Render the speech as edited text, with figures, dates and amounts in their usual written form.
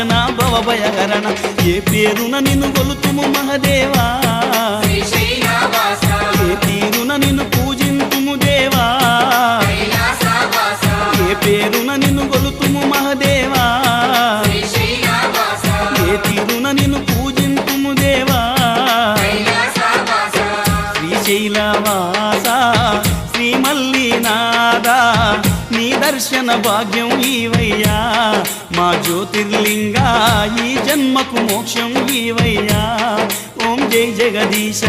నాశన భవభయహరణ ఏ పేరున నిన్ను గొలుతుము మహదేవా ఏ తీరున నిన్ను పూజింతుము దేవా ఏ పేరున నిన్ను గొలుతుము మహదేవా ఏ తీరున నిన్ను పూజింతుము దేవా శ్రీశైలవాస శ్రీ మల్లినాథ నీ దర్శన భాగ్యం ఈవయ్యా మా జ్యోతిర్లింగా ఈ జన్మకు మోక్షం ఈవయ్యా ఓం జై జగదీశ